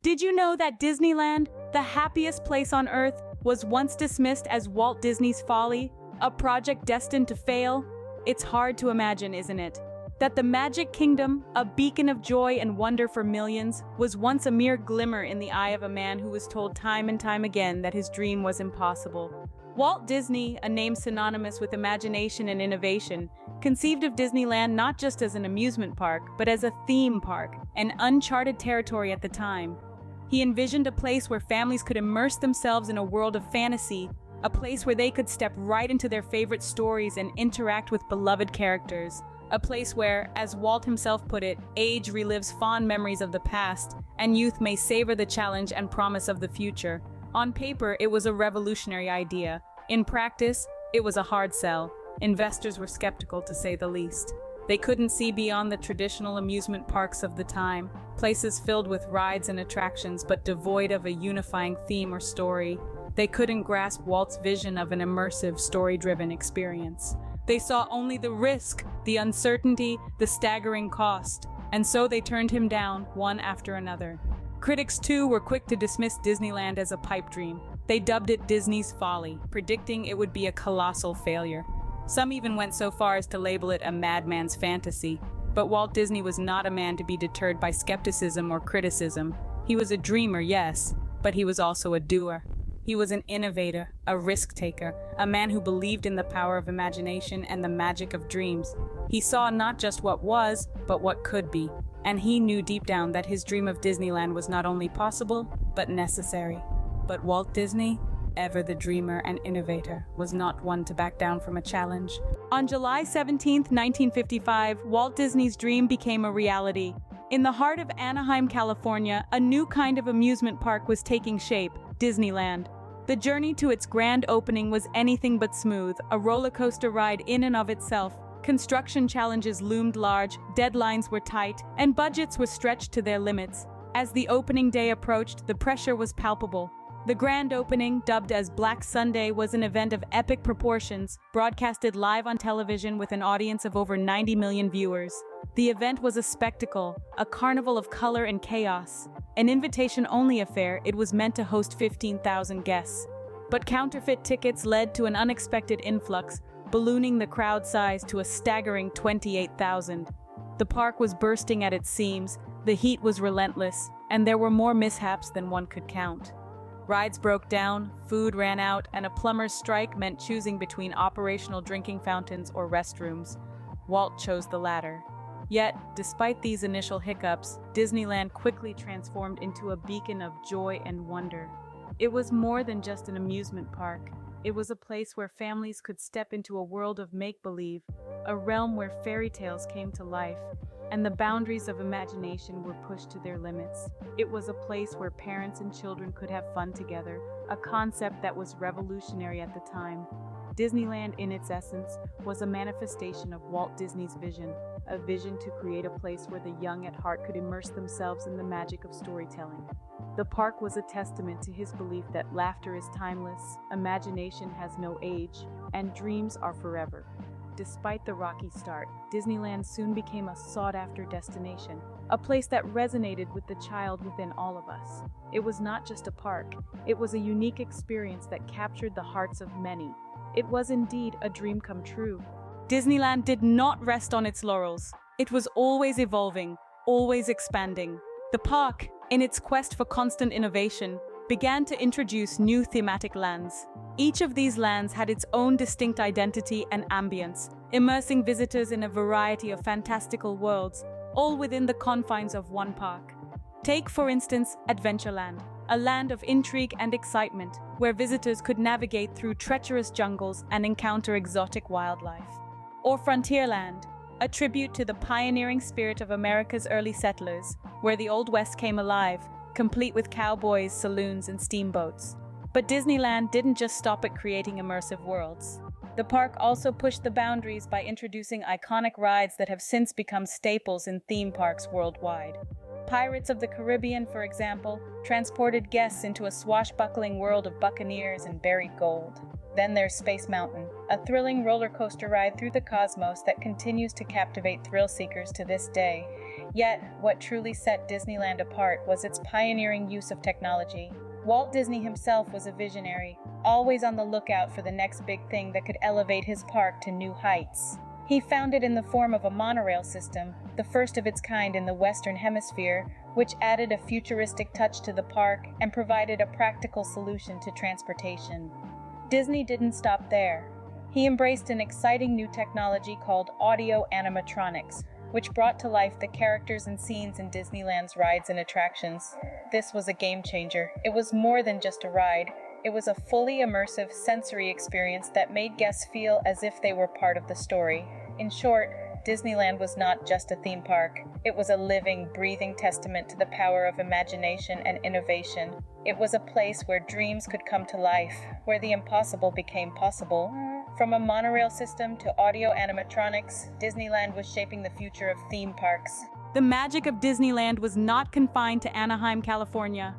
Did you know that Disneyland, the happiest place on Earth, was once dismissed as Walt Disney's folly, a project destined to fail? It's hard to imagine, isn't it? That the Magic Kingdom, a beacon of joy and wonder for millions, was once a mere glimmer in the eye of a man who was told time and time again that his dream was impossible. Walt Disney, a name synonymous with imagination and innovation, conceived of Disneyland not just as an amusement park, but as a theme park, an uncharted territory at the time. He envisioned a place where families could immerse themselves in a world of fantasy, a place where they could step right into their favorite stories and interact with beloved characters. A place where, as Walt himself put it, age relives fond memories of the past, and youth may savor the challenge and promise of the future. On paper, it was a revolutionary idea. In practice, it was a hard sell. Investors were skeptical, to say the least. They couldn't see beyond the traditional amusement parks of the time, places filled with rides and attractions but devoid of a unifying theme or story. They couldn't grasp Walt's vision of an immersive, story-driven experience. They saw only the risk, the uncertainty, the staggering cost, and so they turned him down one after another. Critics, too, were quick to dismiss Disneyland as a pipe dream. They dubbed it Disney's folly, predicting it would be a colossal failure. Some even went so far as to label it a madman's fantasy. But Walt Disney was not a man to be deterred by skepticism or criticism. He was a dreamer, yes, but he was also a doer. He was an innovator, a risk-taker, a man who believed in the power of imagination and the magic of dreams. He saw not just what was, but what could be. And he knew deep down that his dream of Disneyland was not only possible, but necessary. But Walt Disney, ever the dreamer and innovator, was not one to back down from a challenge. On July 17, 1955, Walt Disney's dream became a reality. In the heart of Anaheim, California, a new kind of amusement park was taking shape, Disneyland. The journey to its grand opening was anything but smooth, a roller coaster ride in and of itself. Construction challenges loomed large, deadlines were tight, and budgets were stretched to their limits. As the opening day approached, the pressure was palpable. The grand opening, dubbed as Black Sunday, was an event of epic proportions, broadcasted live on television with an audience of over 90 million viewers. The event was a spectacle, a carnival of color and chaos. An invitation-only affair, it was meant to host 15,000 guests. But counterfeit tickets led to an unexpected influx, ballooning the crowd size to a staggering 28,000. The park was bursting at its seams, the heat was relentless, and there were more mishaps than one could count. Rides broke down, food ran out, and a plumber's strike meant choosing between operational drinking fountains or restrooms. Walt chose the latter. Yet, despite these initial hiccups, Disneyland quickly transformed into a beacon of joy and wonder. It was more than just an amusement park. It was a place where families could step into a world of make-believe, a realm where fairy tales came to life, and the boundaries of imagination were pushed to their limits. It was a place where parents and children could have fun together, a concept that was revolutionary at the time. Disneyland, in its essence, was a manifestation of Walt Disney's vision, a vision to create a place where the young at heart could immerse themselves in the magic of storytelling. The park was a testament to his belief that laughter is timeless, imagination has no age, and dreams are forever. Despite the rocky start, Disneyland soon became a sought-after destination, a place that resonated with the child within all of us. It was not just a park, it was a unique experience that captured the hearts of many. It was indeed a dream come true. Disneyland did not rest on its laurels. It was always evolving, always expanding. The park, in its quest for constant innovation, began to introduce new thematic lands. Each of these lands had its own distinct identity and ambience, immersing visitors in a variety of fantastical worlds, all within the confines of one park. Take, for instance, Adventureland, a land of intrigue and excitement, where visitors could navigate through treacherous jungles and encounter exotic wildlife. Or Frontierland, a tribute to the pioneering spirit of America's early settlers, where the Old West came alive, complete with cowboys, saloons, and steamboats. But Disneyland didn't just stop at creating immersive worlds. The park also pushed the boundaries by introducing iconic rides that have since become staples in theme parks worldwide. Pirates of the Caribbean, for example, transported guests into a swashbuckling world of buccaneers and buried gold. Then there's Space Mountain, a thrilling roller coaster ride through the cosmos that continues to captivate thrill seekers to this day. Yet, what truly set Disneyland apart was its pioneering use of technology. Walt Disney himself was a visionary, always on the lookout for the next big thing that could elevate his park to new heights. He found it in the form of a monorail system, the first of its kind in the Western Hemisphere, which added a futuristic touch to the park and provided a practical solution to transportation. Disney didn't stop there. He embraced an exciting new technology called audio animatronics, which brought to life the characters and scenes in Disneyland's rides and attractions. This was a game changer. It was more than just a ride. It was a fully immersive sensory experience that made guests feel as if they were part of the story. In short, Disneyland was not just a theme park. It was a living, breathing testament to the power of imagination and innovation. It was a place where dreams could come to life, where the impossible became possible. From a monorail system to audio animatronics, Disneyland was shaping the future of theme parks. The magic of Disneyland was not confined to Anaheim, California.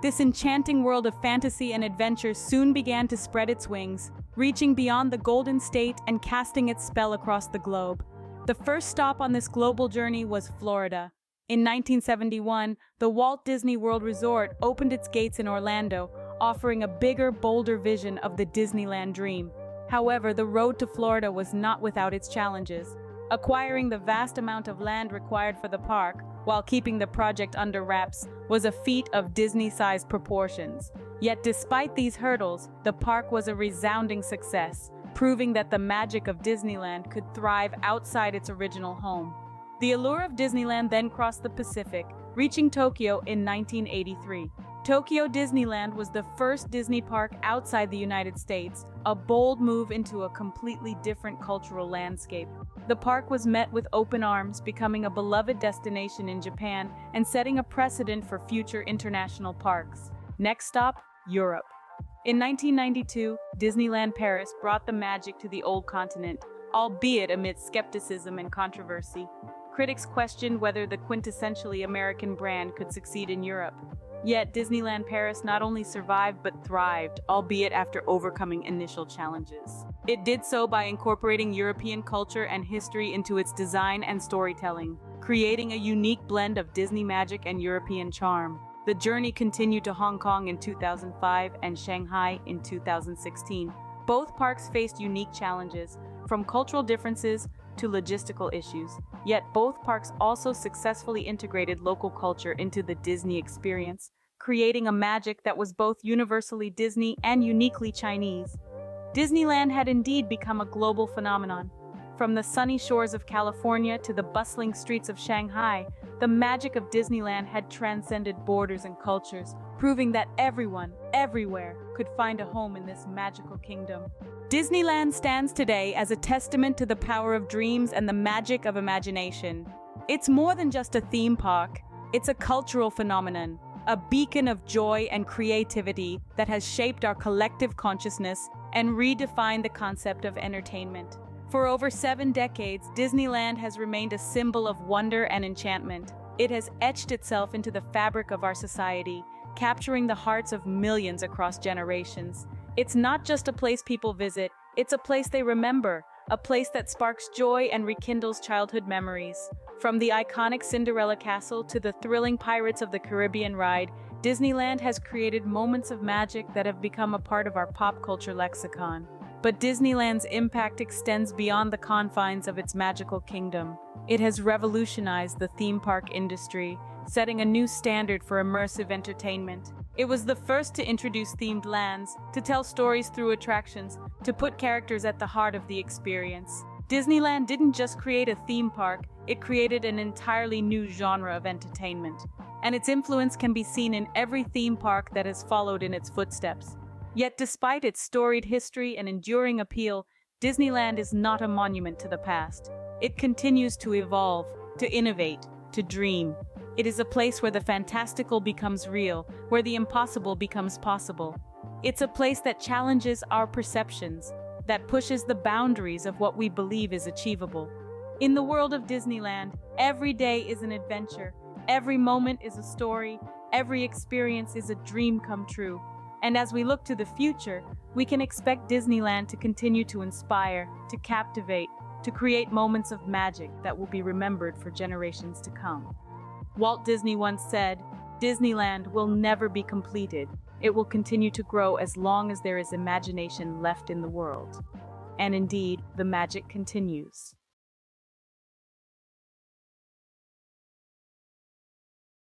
This enchanting world of fantasy and adventure soon began to spread its wings, reaching beyond the Golden State and casting its spell across the globe. The first stop on this global journey was Florida. In 1971, the Walt Disney World Resort opened its gates in Orlando, offering a bigger, bolder vision of the Disneyland dream. However, the road to Florida was not without its challenges. Acquiring the vast amount of land required for the park, while keeping the project under wraps, was a feat of Disney-sized proportions. Yet despite these hurdles, the park was a resounding success, proving that the magic of Disneyland could thrive outside its original home. The allure of Disneyland then crossed the Pacific, reaching Tokyo in 1983. Tokyo Disneyland was the first Disney park outside the United States, a bold move into a completely different cultural landscape. The park was met with open arms, becoming a beloved destination in Japan and setting a precedent for future international parks. Next stop, Europe. In 1992, Disneyland Paris brought the magic to the old continent, albeit amidst skepticism and controversy. Critics questioned whether the quintessentially American brand could succeed in Europe. Yet Disneyland Paris not only survived but thrived, albeit after overcoming initial challenges. It did so by incorporating European culture and history into its design and storytelling, creating a unique blend of Disney magic and European charm. The journey continued to Hong Kong in 2005 and Shanghai in 2016. Both parks faced unique challenges, from cultural differences to logistical issues. Yet both parks also successfully integrated local culture into the Disney experience, creating a magic that was both universally Disney and uniquely Chinese. Disneyland had indeed become a global phenomenon. From the sunny shores of California to the bustling streets of Shanghai, the magic of Disneyland had transcended borders and cultures, proving that everyone, everywhere, could find a home in this magical kingdom. Disneyland stands today as a testament to the power of dreams and the magic of imagination. It's more than just a theme park. It's a cultural phenomenon, a beacon of joy and creativity that has shaped our collective consciousness and redefined the concept of entertainment. For over 7 decades, Disneyland has remained a symbol of wonder and enchantment. It has etched itself into the fabric of our society, capturing the hearts of millions across generations. It's not just a place people visit, it's a place they remember, a place that sparks joy and rekindles childhood memories. From the iconic Cinderella Castle to the thrilling Pirates of the Caribbean ride, Disneyland has created moments of magic that have become a part of our pop culture lexicon. But Disneyland's impact extends beyond the confines of its magical kingdom. It has revolutionized the theme park industry, setting a new standard for immersive entertainment. It was the first to introduce themed lands, to tell stories through attractions, to put characters at the heart of the experience. Disneyland didn't just create a theme park, it created an entirely new genre of entertainment. And its influence can be seen in every theme park that has followed in its footsteps. Yet despite its storied history and enduring appeal, Disneyland is not a monument to the past. It continues to evolve, to innovate, to dream. It is a place where the fantastical becomes real, where the impossible becomes possible. It's a place that challenges our perceptions, that pushes the boundaries of what we believe is achievable. In the world of Disneyland, every day is an adventure, every moment is a story, every experience is a dream come true. And as we look to the future, we can expect Disneyland to continue to inspire, to captivate, to create moments of magic that will be remembered for generations to come. Walt Disney once said, "Disneyland will never be completed. It will continue to grow as long as there is imagination left in the world." And indeed, the magic continues.